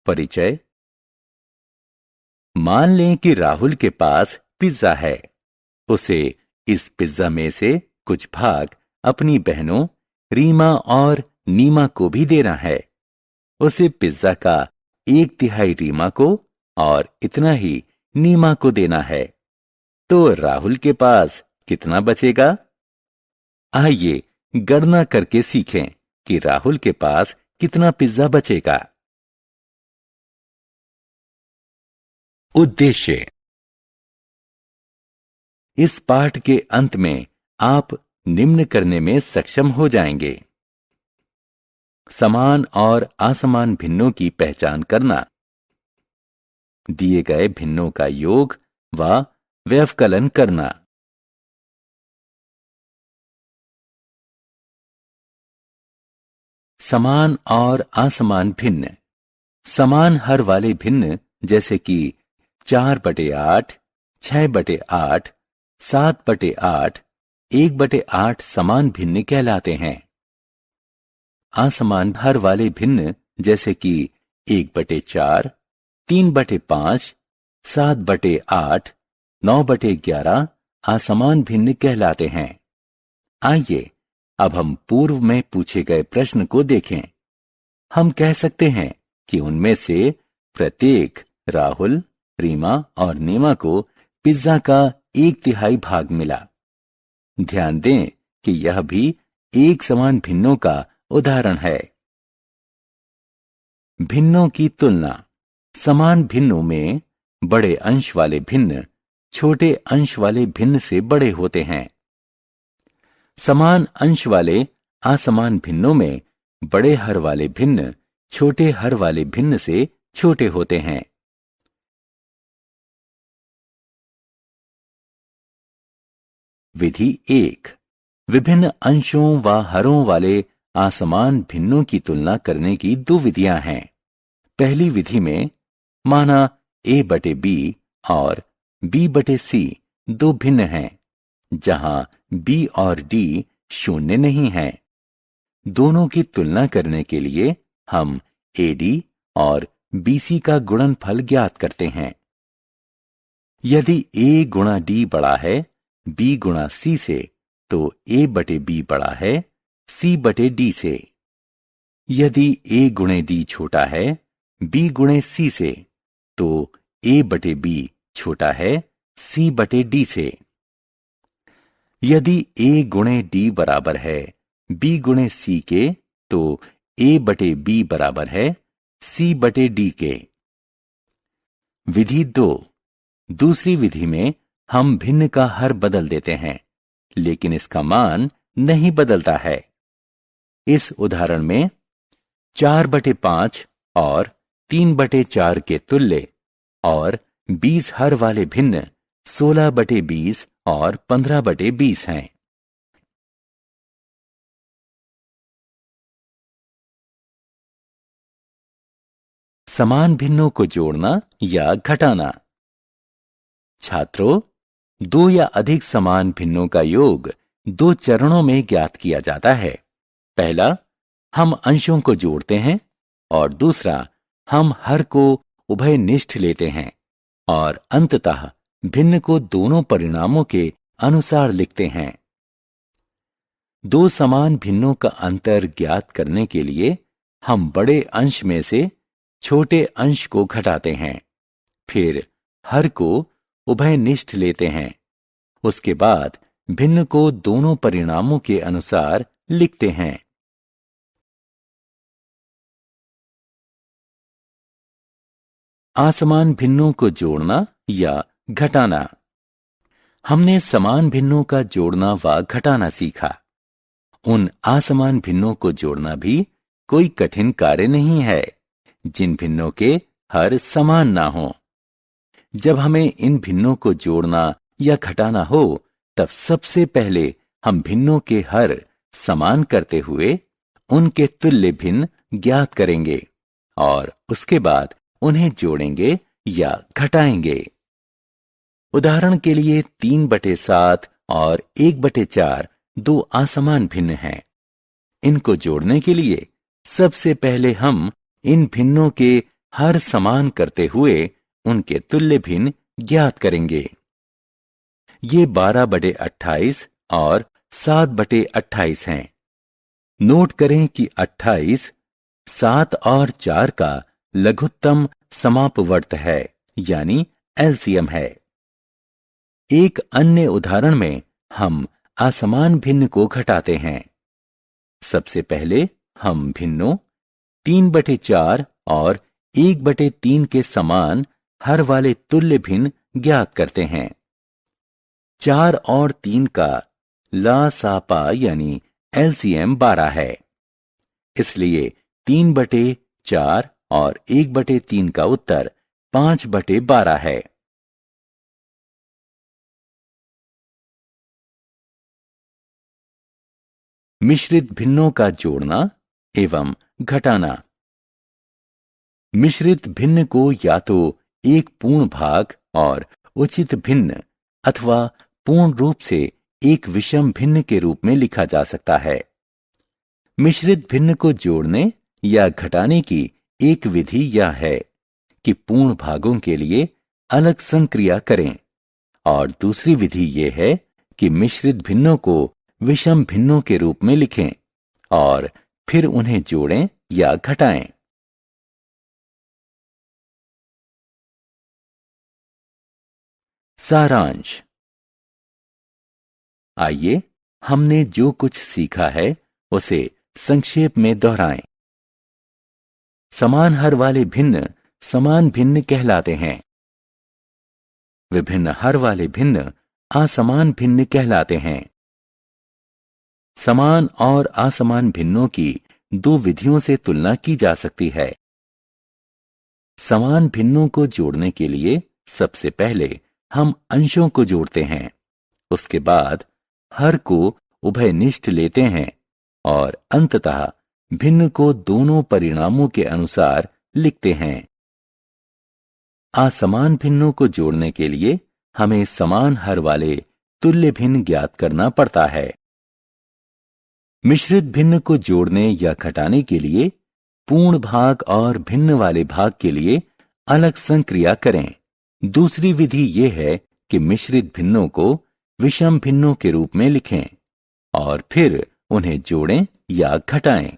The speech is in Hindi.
परिचय। मान लें कि राहुल के पास पिज्जा है। उसे इस पिज्जा में से कुछ भाग अपनी बहनों रीमा और नीमा को भी देना है। उसे पिज्जा का 1/3 रीमा को और इतना ही नीमा को देना है। तो राहुल के पास कितना बचेगा? आइए गणना करके सीखें कि राहुल के पास कितना पिज्जा बचेगा। उद्देश्य। इस पाठ के अंत में आप निम्न करने में सक्षम हो जाएंगे: समान और असमान भिन्नों की पहचान करना, दिए गए भिन्नों का योग व व्यवकलन करना, समान और असमान भिन्न। समान हर वाले भिन्न जैसे कि 4/8, 6/8, 7/8, 1/8 समान भिन्न कहलाते हैं। असमान हर वाले भिन्न जैसे कि 1/4, 3/5, 7/8, 9/11 असमान भिन्न कहलाते हैं। आइए अब हम पूर्व में पूछे गए प्रश्न को देखें। हम कह सकते हैं कि उनमें से प्रत्येक राहुल, रीमा और नीमा को पिज्जा का 1/3 भाग मिला। ध्यान दें कि यह भी एक समान भिन्नों का उदाहरण है। भिन्नों की तुलना। समान भिन्नों में बड़े अंश वाले भिन्न छोटे अंश वाले भिन्न से बड़े होते हैं। समान अंश वाले असमान भिन्नों में बड़े हर वाले भिन्न छोटे हर वाले भिन्न से छोटे होते हैं। विधि 1। विभिन्न अंशों व हरों वाले असमान भिन्नों की तुलना करने की 2 विधियां हैं। पहली विधि में माना A/B और B/C 2 भिन्न हैं, जहां B और D शून्य नहीं हैं। दोनों की तुलना करने के लिए हम AD और BC का गुणनफल ज्ञात करते हैं। यदि A गुणा D बड़ा है B गुणा C से, तो A/B बड़ा है C/D से। यदि A गुणे D छोटा है B गुणे C से, तो A/B छोटा है C/D से। यदि A गुणे D बराबर है B गुणे C के, तो A/B बराबर है C/D के। विधि 2। दूसरी विधि में हम भिन्न का हर बदल देते हैं, लेकिन इसका मान नहीं बदलता है। इस उदाहरण में 4/5 और 3/4 के तुल्य और 20 हर वाले भिन्न 16/20 और 15/20 हैं। समान भिन्नों को जोड़ना या घटाना। छात्रों, 2 या अधिक समान भिन्नों का योग 2 चरणों में ज्ञात किया जाता है। पहला, हम अंशों को जोड़ते हैं और दूसरा, हम हर को उभयनिष्ठ लेते हैं और अंततः भिन्न को दोनों परिणामों के अनुसार लिखते हैं। 2 समान भिन्नों का अंतर ज्ञात करने के लिए हम बड़े अंश में से छोटे अंश को घटाते हैं, फिर हर को उभयनिष्ठ लेते हैं। उसके बाद भिन्न को दोनों परिणामों के अनुसार लिखते हैं। असमान भिन्नों को जोड़ना या घटाना। हमने समान भिन्नों का जोड़ना व घटाना सीखा। उन असमान भिन्नों को जोड़ना भी कोई कठिन कार्य नहीं है, जिन भिन्नों के हर समान ना हो। जब हमें इन भिन्नों को जोड़ना या घटाना हो, तब सबसे पहले हम भिन्नों के हर समान करते हुए उनके तुल्य भिन्न ज्ञात करेंगे और उसके बाद उन्हें जोड़ेंगे या घटाएंगे। उदाहरण के लिए 3/7 और 1/4 2 असमान भिन्न हैं। इनको जोड़ने के लिए सबसे पहले हम इन भिन्नों के हर समान करते हुए उनके तुल्य भिन्न ज्ञात करेंगे। ये 12/28 और 7/28 हैं। नोट करें कि 28 7 और 4 का लघुत्तम समापवर्त है, यानी एलसीएम है। एक अन्य उदाहरण में हम असमान भिन्न को घटाते हैं। सबसे पहले हम भिन्नों 3/4 और 1/3 के समान हर वाले तुल्य भिन्न ज्ञात करते हैं। 4 और 3 का लासापा यानी एलसीएम 12 है। इसलिए 3/4 और 1/3 का उत्तर 5/12 है। मिश्रित भिन्नों का जोड़ना एवं घटाना। मिश्रित भिन्न को या तो एक पूर्ण भाग और उचित भिन्न अथवा पूर्ण रूप से एक विषम भिन्न के रूप में लिखा जा सकता है। मिश्रित भिन्न को जोड़ने या घटाने की एक विधि यह है कि पूर्ण भागों के लिए अलग संक्रिया करें, और दूसरी विधि यह है कि मिश्रित भिन्नों को विषम भिन्नों के रूप में लिखें और फिर उन्हें जोड़ें या घटाएं। सारांश। आइए हमने जो कुछ सीखा है उसे संक्षेप में दोहराएं। समान हर वाले भिन्न समान भिन्न कहलाते हैं। विभिन्न हर वाले भिन्न असमान भिन्न कहलाते हैं। समान और असमान भिन्नों की दो विधियों से तुलना की जा सकती है। समान भिन्नों को जोड़ने के लिए सबसे पहले हम अंशों को जोड़ते हैं, उसके बाद हर को उभयनिष्ठ लेते हैं और अंततः भिन्न को दोनों परिणामों के अनुसार लिखते हैं। असमान भिन्नों को जोड़ने के लिए हमें समान हर वाले तुल्य भिन्न ज्ञात करना पड़ता है। मिश्रित भिन्न को जोड़ने या घटाने के लिए पूर्ण भाग और भिन्न वाले भाग के लिए अलग संक्रिया करें। दूसरी विधि यह है कि मिश्रित भिन्नों को विषम भिन्नों के रूप में लिखें और फिर उन्हें जोड़ें या घटाएं।